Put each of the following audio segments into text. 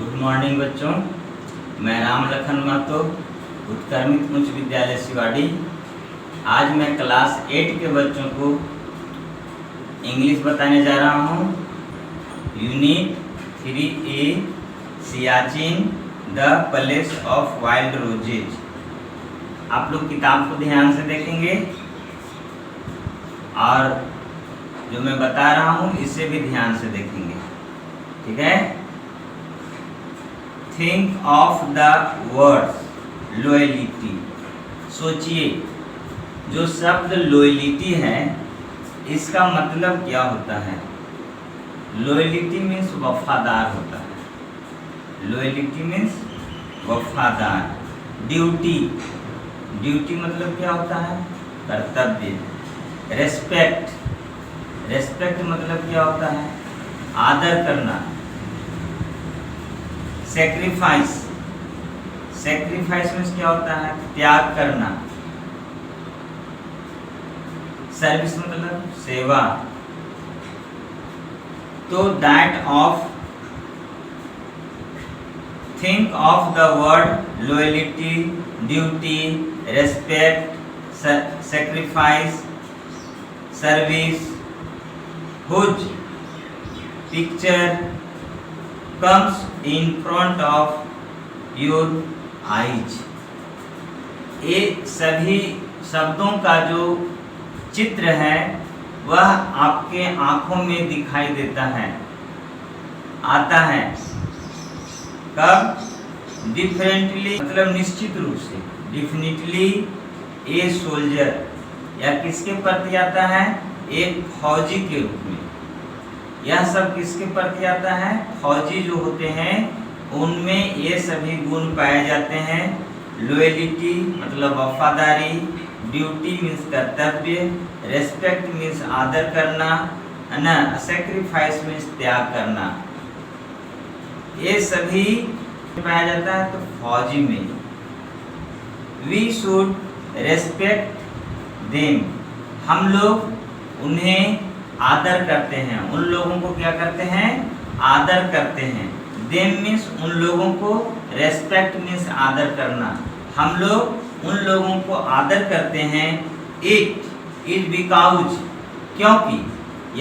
Good morning बच्चों, मैं राम लखन महतो, उत्क्रमित उच्च विद्यालय शिवाड़ी। आज मैं क्लास 8 के बच्चों को इंग्लिश बताने जा रहा हूँ। Unit 3A Siachen the palace of wild roses. आप लोग किताब को ध्यान से देखेंगे और जो मैं बता रहा हूँ इसे भी ध्यान से देखेंगे, ठीक है। Think of the words loyalty. सोचिए, जो शब्द लॉयलिटी है इसका मतलब क्या होता है। लॉयलिटी मीन्स वफादार होता है। लॉयलिटी मीन्स वफादार। ड्यूटी, ड्यूटी मतलब क्या होता है, कर्तव्य। रेस्पेक्ट, रेस्पेक्ट मतलब क्या होता है, आदर करना। सेक्रीफाइस, सेक्रीफाइस मीन्स क्या होता है, त्याग करना। सर्विस मतलब सेवा। तो that of, think of the word loyalty, duty, respect, sacrifice, service, whose picture comes in front of your eyes। ये सभी शब्दों का जो चित्र है वह आपके आंखों में दिखाई देता है, आता है। कब? डिफरेंटली मतलब निश्चित रूप से। डिफिनिटली ए सोल्जर, या किसके प्रति आता है, एक फौजी के रूप में। यह सब किसके प्रति आता है, फौजी जो होते हैं उनमें ये सभी गुण पाए जाते हैं। लॉयलिटी मतलब वफादारी, ड्यूटी मीन्स कर्तव्य, रेस्पेक्ट मीन्स आदर करना, है ना, सेक्रीफाइस मीन्स त्याग करना। ये सभी पाया जाता है तो फौजी में। वी शुड रेस्पेक्ट देम, हम लोग उन्हें आदर करते हैं। उन लोगों को क्या करते हैं, आदर करते हैं। देम मीन्स उन लोगों को, रेस्पेक्ट मीन्स आदर करना। हम लोग उन लोगों को आदर करते हैं। इट इज बिकॉज, क्योंकि,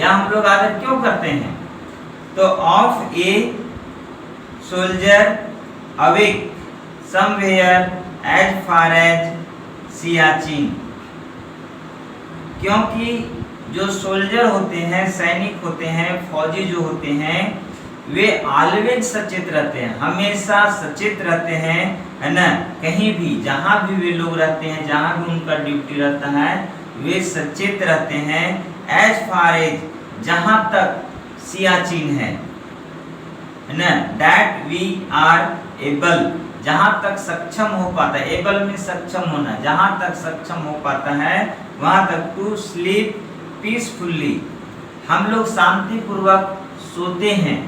या हम लोग आदर क्यों करते हैं, तो of a soldier awake somewhere as far as Siachen. क्योंकि जो सोल्जर होते हैं, सैनिक होते हैं, फौजी जो होते हैं, वे ऑलवेज सचेत रहते हैं, हमेशा सचेत रहते हैं, है ना। कहीं भी जहाँ भी वे लोग रहते हैं, जहाँ भी उनका ड्यूटी रहता है, वे सचेत रहते हैं। एज फार एज, जहाँ तक सियाचिन है ना। दैट वी आर एबल, जहाँ तक सक्षम हो पाता है। एबल में सक्षम होना, जहाँ तक सक्षम हो पाता है वहाँ तक। टू स्लीप पीसफुली, हम लोग शांति पूर्वक सोते हैं,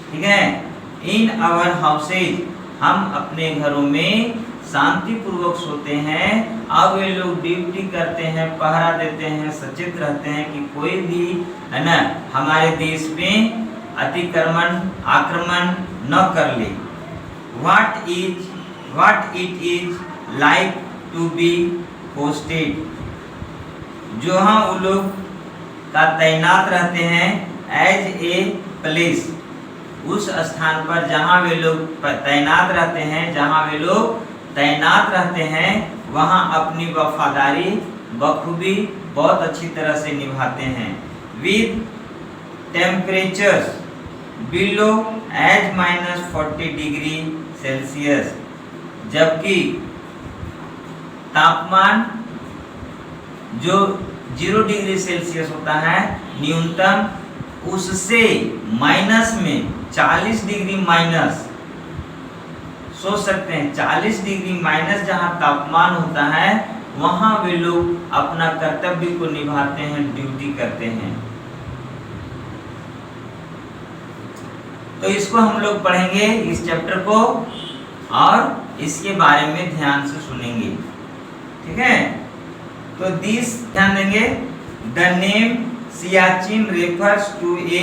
ठीक है। इन आवर हाउसेज, हम अपने घरों में शांति पूर्वक सोते हैं। अब वे लोग ड्यूटी करते हैं, पहरा देते हैं, सचेत रहते हैं कि कोई भी, है ना, हमारे देश में अतिक्रमण, आक्रमण न कर ले। What it is like to be posted, जो हाँ वो लोग का तैनात रहते हैं। एज ए प्लेस, उस स्थान पर जहाँ वे लोग तैनात रहते हैं, जहाँ वे लोग तैनात रहते हैं वहाँ अपनी वफादारी बखूबी बहुत अच्छी तरह से निभाते हैं। With temperatures below as -40 degree Celsius, जबकि तापमान जो 0 डिग्री सेल्सियस होता है न्यूनतम, उससे माइनस में 40 डिग्री माइनस, सोच सकते हैं 40 डिग्री माइनस जहाँ तापमान होता है वहाँ वे लोग अपना कर्तव्य को निभाते हैं, ड्यूटी करते हैं। तो इसको हम लोग पढ़ेंगे, इस चैप्टर को, और इसके बारे में ध्यान से सुनेंगे, ठीक है। तो दिस ध्यान देंगे, the name Siachen refers to a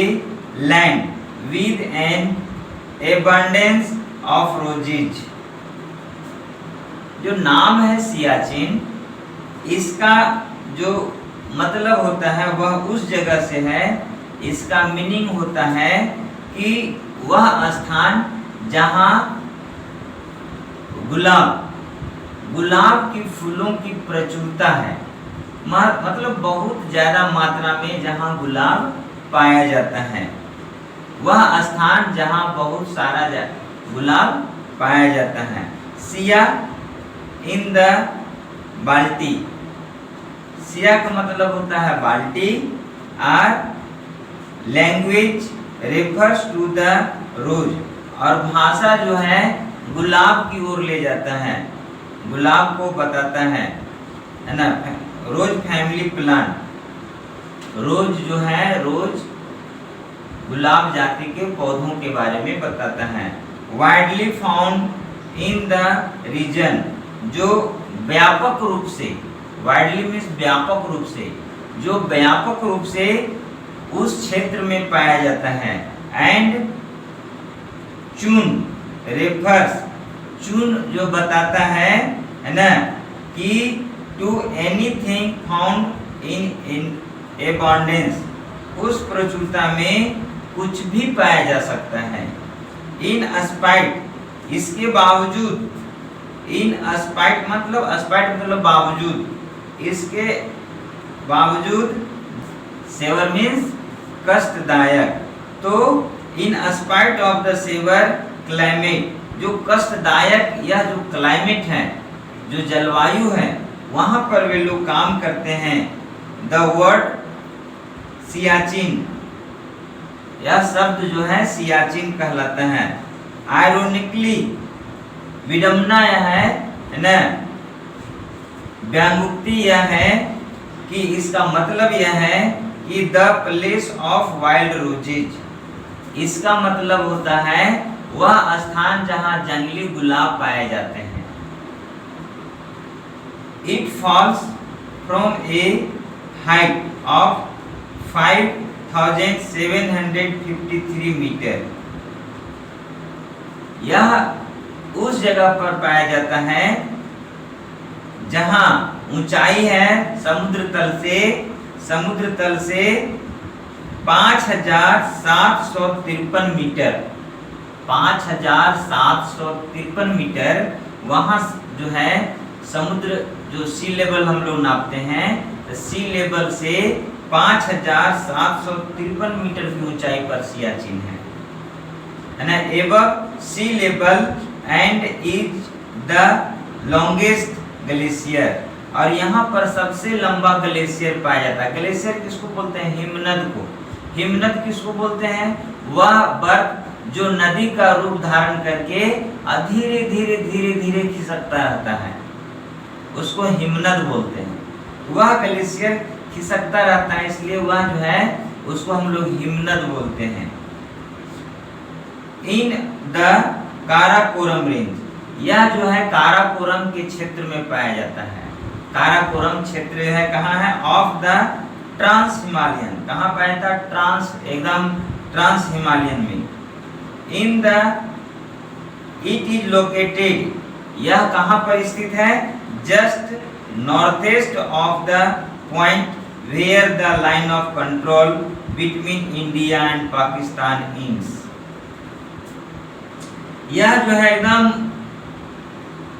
land with an abundance of roses. जो नाम है सियाचिन, इसका जो मतलब होता है वह उस जगह से है। इसका मीनिंग होता है कि वह स्थान जहां गुलाब की फूलों की प्रचुरता है, मतलब बहुत ज्यादा मात्रा में जहां गुलाब पाया जाता है, वह स्थान जहां बहुत सारा गुलाब पाया जाता है। सिया इन द बाल्टी, सिया का मतलब होता है बाल्टी। और लैंग्वेज रेफर्स टू द रोज, और भाषा जो है गुलाब की ओर ले जाता है, गुलाब को बताता है ना। रोज फैमिली प्लांट, रोज जो है रोज गुलाब जाति के पौधों के बारे में बताता है। Widely found in the region, जो व्यापक रूप से, वाइडली मीन्स व्यापक रूप से, जो व्यापक रूप से उस क्षेत्र में पाया जाता है। एंड चून रेफर्स, चून जो बताता है ना कि to anything found in abundance, उस प्रचुरता में कुछ भी पाया जा सकता है। इन स्पाइट, इसके बावजूद, इन स्पाइट मतलब बावजूद, इसके बावजूद, सेवर मीन्स कष्टदायक। तो in spite of the severe climate, जो कष्टदायक यह जो क्लाइमेट है, जो जलवायु है, वहां पर वे लोग काम करते हैं। द वर्ड सियाचिन, यह शब्द जो है सियाचिन कहलाता है। आयरोनिकली, विडम्बना यह है ना, व्यांगुक्ति यह है कि इसका मतलब यह है कि the place of wild roses, इसका मतलब होता है वह स्थान जहां जंगली गुलाब पाए जाते हैं। It falls from a height of 5753 metre, यह उस जगह पर पाया जाता है जहां ऊंचाई है समुद्र तल से 5753 मीटर, 5753 मीटर, वहां जो है समुद्र, जो सी लेवल हम लोग नापते हैं, तो सी लेवल से 5753 मीटर की ऊंचाई पर सियाचिन है ना। Above sea level and is the longest glacier, और यहाँ पर सबसे लंबा ग्लेशियर पाया जाता है। ग्लेशियर किसको बोलते हैं? हिमनद को। हिमनद किसको बोलते हैं? वह बर्फ जो नदी का रूप धारण करके धीरे धीरे धीरे धीरे खिसकता रहता है, उसको हिमनद बोलते हैं। वह ग्लेशियर खिसकता रहता है, इसलिए वह जो है उसको हम लोग हिमनद बोलते हैं। इन द काराकोरम रेंज, यह जो है काराकोरम के क्षेत्र में पाया जाता है। काराकोरम क्षेत्र है कहाँ है? ऑफ द ट्रांस हिमालयन, कहाँ पाया था? एकदम ट्रांस हिमालयन में। In the it is located, यह कहाँ पर स्थित है? Just north east of the point where the line of control between India and Pakistan ends, यह जो है एकदम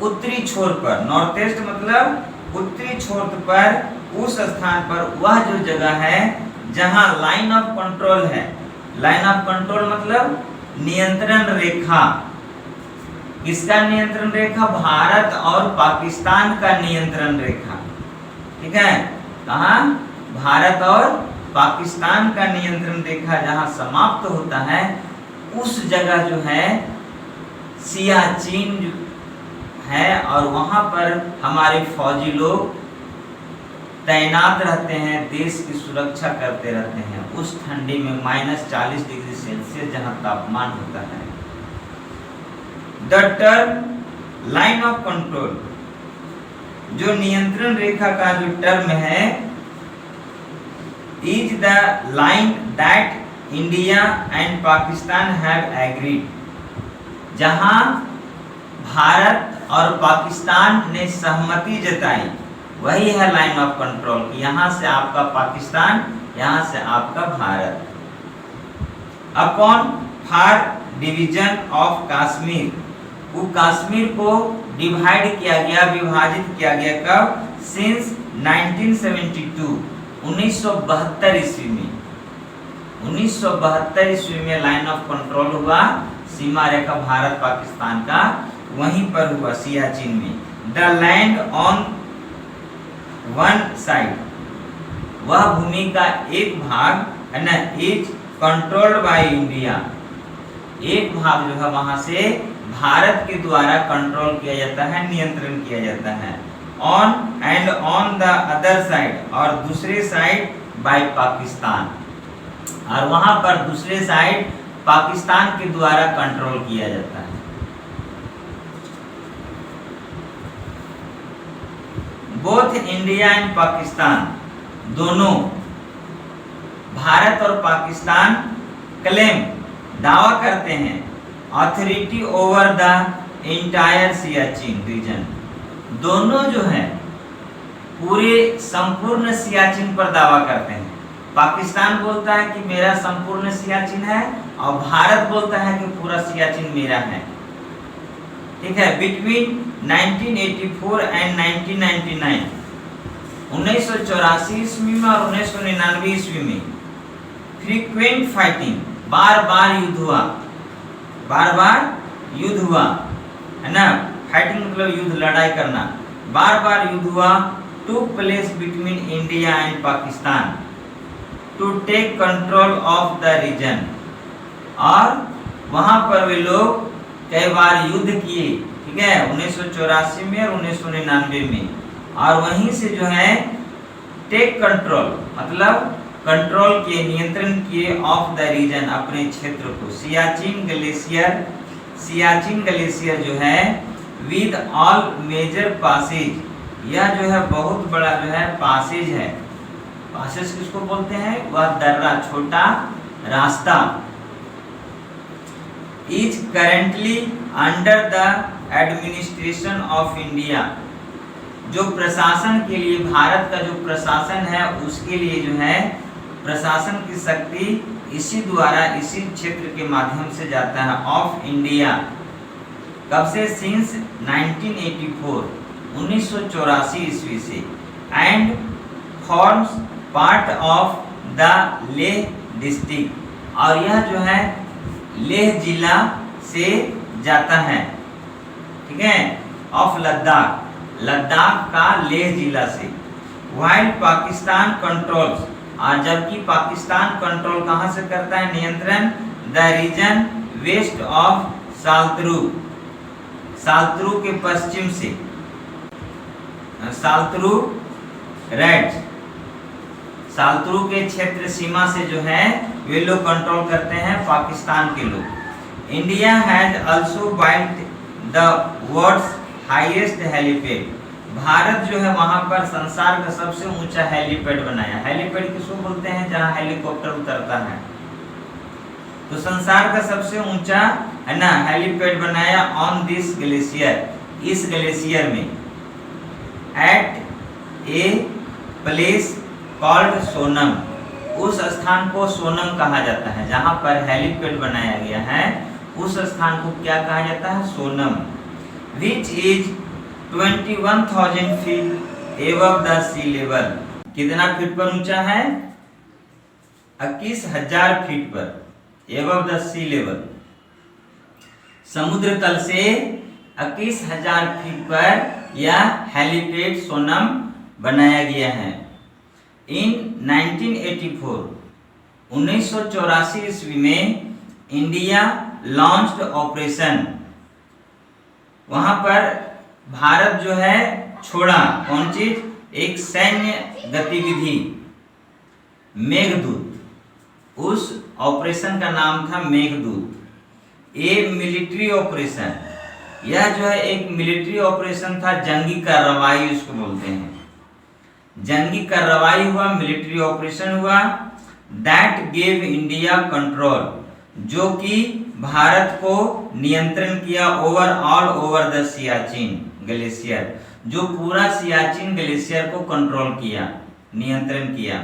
उत्तरी छोर पर, नॉर्थ ईस्ट मतलब उत्तरी छोर पर, उस स्थान पर, वह जो जगह है जहां लाइन ऑफ कंट्रोल है। लाइन ऑफ कंट्रोल मतलब नियंत्रण रेखा। किसका नियंत्रण रेखा? भारत और पाकिस्तान का नियंत्रण रेखा। ठीक है, कहाँ? भारत और पाकिस्तान का नियंत्रण रेखा जहां समाप्त होता है, उस जगह जो है सियाचिन है, और वहां पर हमारे फौजी लोग तैनात रहते हैं, देश की सुरक्षा करते रहते हैं उस ठंडी में, -40 डिग्री सेल्सियस जहां तापमान होता है। The term line of control, जो नियंत्रण रेखा का जो टर्म है, is the line that India and Pakistan have agreed, जहां भारत और पाकिस्तान ने सहमति जताई, वही है लाइन ऑफ कंट्रोल की। यहां से आपका पाकिस्तान, यहां से आपका Bharat. Upon for division of Kashmir, वो कश्मीर को डिवाइड किया गया, विभाजित किया गया कब? सिंस 1972, 1972 ईस्वी में। 1972 ईस्वी में लाइन ऑफ कंट्रोल हुआ, सीमा रेखा भारत पाकिस्तान का वहीं पर हुआ, सियाचिन में। The land on one side, वह भूमि का एक भाग है ना, इज कंट्रोल्ड बाय इंडिया, एक भाग जो है वहां से भारत के द्वारा कंट्रोल किया जाता है, नियंत्रण किया जाता है। On and on the other side, और दूसरे साइड बाय पाकिस्तान, और वहां पर दूसरे साइड पाकिस्तान के द्वारा कंट्रोल किया जाता है। बोथ इंडिया एंड पाकिस्तान, दोनों भारत और पाकिस्तान क्लेम, दावा करते हैं, authority over the entire Siachen region. दोनों जो है पूरे संपूर्ण सियाचिन पर दावा करते हैं। पाकिस्तान बोलता है कि मेरा संपूर्ण सियाचिन है, और भारत बोलता है कि पूरा सियाचिन मेरा है। ठीक है। बिटवीन 1984 एंड 1999, 1984 ईस्वी में और 1999 ईस्वी में फ्रीक्वेंट फाइटिंग, बार बार युद्ध हुआ, बार बार युद्ध हुआ, है ना। फाइटिंग मतलब युद्ध, लड़ाई करना, बार बार युद्ध हुआ। Took place between India and Pakistan to take control of the region, और वहां पर वे लोग कई बार युद्ध किए, ठीक है, 1984 में और 1999 में। और वहीं से जो है टेक कंट्रोल मतलब कंट्रोल किए, नियंत्रण किए ऑफ द रीजन, अपने क्षेत्र को। सियाचिन ग्लेशियर, सियाचिन ग्लेशियर जो है विद ऑल मेजर पासेज, यह जो है बहुत बड़ा जो है पासेज है। पासेज किसको बोलते हैं? वह दर्रा, छोटा रास्ता। Is currently under the administration of India, जो प्रशासन के लिए, भारत का जो प्रशासन है उसके लिए जो है प्रशासन की शक्ति इसी द्वारा, इसी क्षेत्र के माध्यम से जाता है, ऑफ इंडिया। कब से? सिंस 1984, 1984 ईस्वी से। And forms part of the Leh district, और यह जो है लेह जिला से जाता है, ठीक है, ऑफ लद्दाख, लद्दाख का लेह जिला से। वाइल पाकिस्तान कंट्रोल्स, और जबकि पाकिस्तान कंट्रोल कहां से करता है? नियंत्रण द रीजन वेस्ट ऑफ साल्तरू, साल्तरू के पश्चिम से, साल्तरू रेड, साल्तरू के क्षेत्र सीमा से जो है वे लोग कंट्रोल करते हैं, पाकिस्तान के लोग। India has also built the world's highest helipad, भारत जो है वहां पर संसार का सबसे ऊंचा हेलीपैड बनाया। हेलीपैड किसको बोलते हैं? जहां हेलीकॉप्टर उतरता है। तो संसार का सबसे ऊंचा, है ना, हेलीपैड बनाया ऑन दिस ग्लेशियर, इस ग्लेशियर में। At a place called Sonam, उस स्थान को सोनम कहा जाता है। जहां पर हेलीपैड बनाया गया है उस स्थान को क्या कहा जाता है? Sonam. Which is 21,000 feet above the sea level, कितना फीट पर ऊंचा है? 21,000 फीट पर, एबव द सी लेवल, समुद्र तल से 21,000 फीट पर यह हेलीपैड सोनम बनाया गया है। इन 1984, 1984 ईस्वी में इंडिया लॉन्च्ड ऑपरेशन, वहां पर भारत जो है छोड़ा कौन चीज? एक सैन्य गतिविधि, मेघदूत। उस ऑपरेशन का नाम था मेघदूत। ए मिलिट्री ऑपरेशन, यह जो है एक मिलिट्री ऑपरेशन था, जंगी कार्रवाई उसको बोलते हैं। जंगी कार्रवाई हुआ, मिलिट्री ऑपरेशन हुआ। दैट गेव इंडिया कंट्रोल, जो कि भारत को नियंत्रण किया all over the Siachen glacier, जो पूरा सियाचिन ग्लेशियर को कंट्रोल किया, नियंत्रण किया,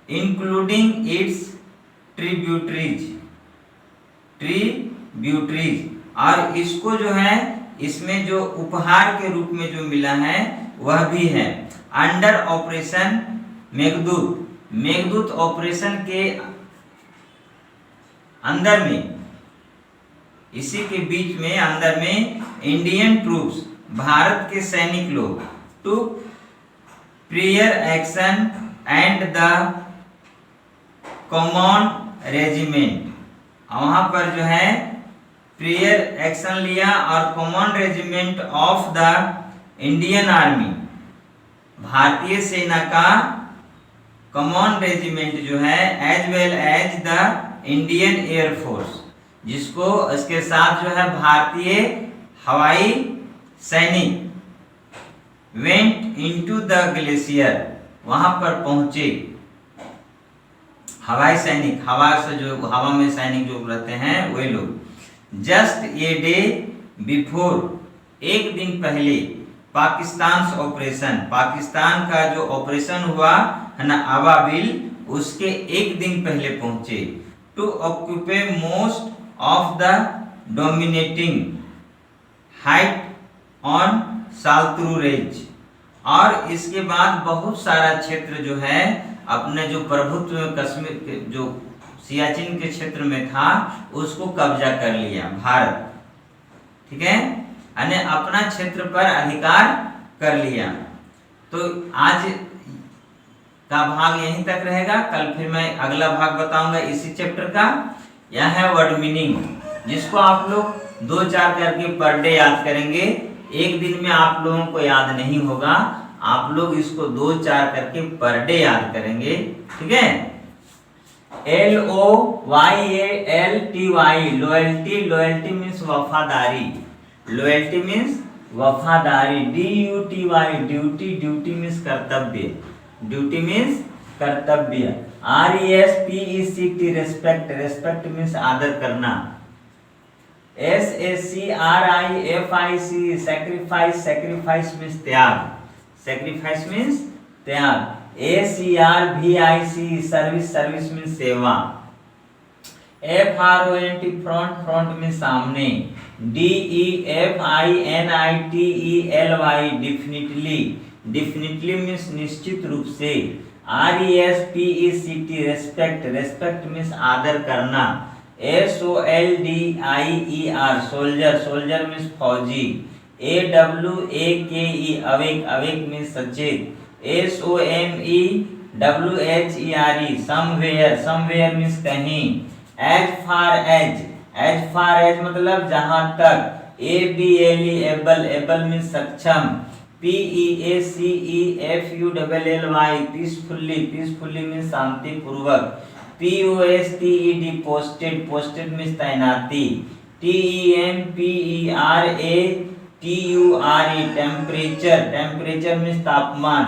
इंक्लूडिंग इट्स ट्रिब्यूटरीज, और इसको जो है इसमें जो उपहार के रूप में जो मिला है वह भी है under operation Meghdoot. Meghdoot operation के अंदर में, इसी के बीच में अंदर में इंडियन ट्रूप्स, भारत के सैनिक लोग, to prior action and the common regiment, वहां पर जो है प्रियर एक्शन लिया और common regiment of the Indian army, भारतीय सेना का कॉमन रेजिमेंट जो है, as well as the Indian air force, जिसको इसके साथ जो है भारतीय हवाई सैनिक वेंट इनटू द ग्लेशियर, वहां पर पहुंचे हवाई सैनिक, हवा से जो हवा में सैनिक जो रहते हैं वे लोग। जस्ट ए डे बिफोर, एक दिन पहले, पाकिस्तान ऑपरेशन, पाकिस्तान का जो ऑपरेशन हुआ है ना अवाबिल, उसके एक दिन पहले पहुंचे, to occupy most of the dominating height on Saltoro range, और इसके बाद बहुत सारा क्षेत्र जो है अपने जो प्रभुत्व कश्मीर के जो सियाचिन के क्षेत्र में था उसको कब्जा कर लिया भारत, ठीक है, यानी अपना क्षेत्र पर अधिकार कर लिया। तो आज का भाग यहीं तक रहेगा, कल फिर मैं अगला भाग बताऊंगा इसी चैप्टर का। यह है वर्ड मीनिंग, जिसको आप लोग 2-4 करके पर डे याद करेंगे। एक दिन में आप लोगों को याद नहीं होगा, आप लोग इसको 2-4 करके पर डे याद करेंगे, ठीक है। LOYALTY, लॉयल्टी, लॉयल्टी मीन्स वफादारी, लॉयल्टी मीन्स वफादारी। DUTY, ड्यूटी, ड्यूटी मीन्स कर्तव्य, ड्यूटी मीन्स कर्तव्य। RESPECT, रेस्पेक्ट, रेस्पेक्ट मीन्स आदर करना। SACRIFIC, सैक्रिफाइस, सैक्रिफाइस मीन्स त्याग, सैक्रिफाइस मीन्स त्याग। ACRVIC, सर्विस, सर्विस मीन्स सेवा। FRONT, फ्रंट, फ्रंट मीन्स सामने। DEFINITELY, डिफिनिटली, डिफिनिटली मीन्स निश्चित रूप से। RESPECT, रेस्पेक्ट, रेस्पेक्ट मीन्स आदर करना। SOLDIER, सोल्जर, सोल्जर मीन्स फौजी। AWAKE, अवेक, अवेक मीन्स सचेत। SOMEWHERE, समवेयर, समवेयर मीन्स कहीं। एज फार एज मतलब जहां तक। ABLE, एबल, एबल मीन्स सक्षम। PEACEFULLY, पीसफुली, पीसफुली मीन्स शांति पूर्वक। POSTED, पोस्टेड, पोस्टेड मीन्स तैनाती। TEMPERATURE, टेम्परेचर, टेम्परेचर मीन्स तापमान।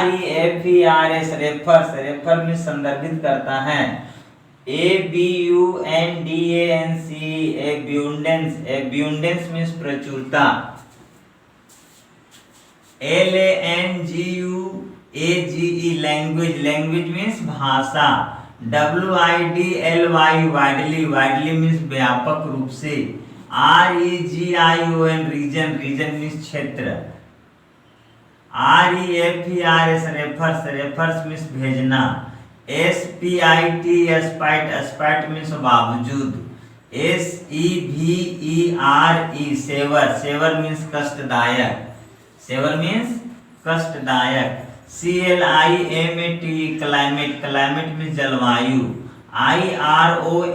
REFERS, रेफर्स, रेफर मीन्स संदर्भित करता है। ABUNDANCE, एब्यूंडेंस, एब्यूंडेंस मीन्स प्रचुरता। LANGUAGE, लैंग्वेज, लैंग्वेज मीन्स भाषा। WIDLY, वाइडली, वाइडली मीन्स व्यापक रूप से। REGION, रीजन, रीजन मीन्स क्षेत्र। REFERS, रेफर्स, रेफर्स मीन्स भेजना। SPIT, स्पाइट, स्पाइट मीन्स बावजूद। SEVERE, सेवर, सेवर मीन्स कष्टदायक, सेवर मीन्स कष्टदायक। CLIMATE, क्लाइमेट, क्लाइमेट मीन्स जलवायु। IRONICALLY,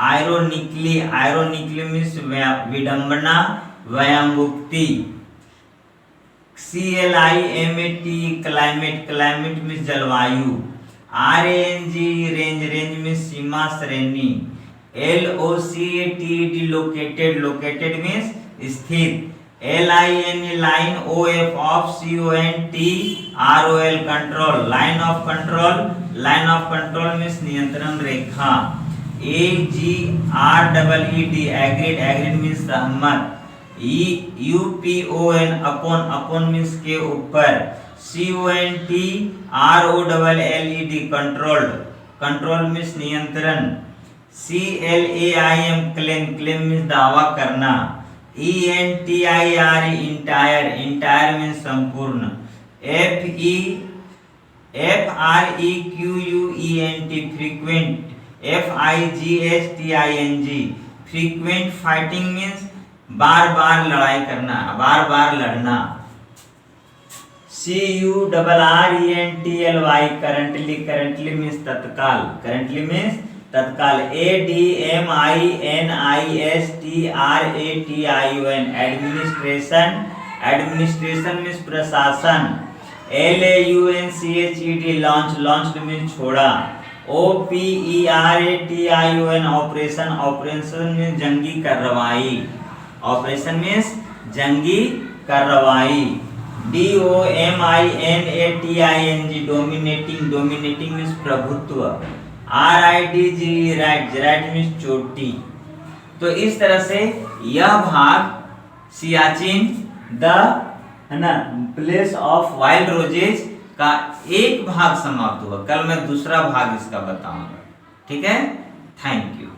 आयरोनिकली, आयरोनिकली मीन्स विडंबना, व्यांगोक्ति। CLIMATE, क्लाइमेट, क्लाइमेट मीन्स जलवायु। RANG, रेंज, रेंज मीन्स सीमा, श्रेणी। LOCATED, located, located means स्थित। LINE, line. OFF CONTROL, control, line of control, line of control means नियंत्रण रेखा। AGREED agreed, agreed means सहमत, UPON upon means के ऊपर, CONTROLLED controlled, control means नियंत्रण, CLAIM claim, claim means दावा करना, ENTIRE entire, entire means संपूर्ण, FREQUENT frequent, FIGHTING frequent, fighting means बार बार लड़ाई करना, बार बार लड़ना, CURRENTLY करंटली, करंटली मीन्स तत्काल, करंटली मीन्स तत्काल, ADMINISTRATION एडमिनिस्ट्रेशन, एडमिनिस्ट्रेशन मीन्स प्रशासन, LAUNCHED लॉन्च, लॉन्च्ड मीन्स छोड़ा, OPERATION ऑपरेशन, ऑपरेशन मीन्स जंगी कार्रवाई, ऑपरेशन मीन्स जंगी कार्रवाई, DOMINATING डोमिनेटिंग, डोमिनेटिंग मीन्स प्रभुत्व, RIDG राइट, राइट मीन्स चोटी। तो इस तरह से यह भाग सियाचिन द है ना प्लेस ऑफ वाइल्ड रोजेज का एक भाग समाप्त हुआ। कल मैं दूसरा भाग इसका बताऊंगा। ठीक है, थैंक यू।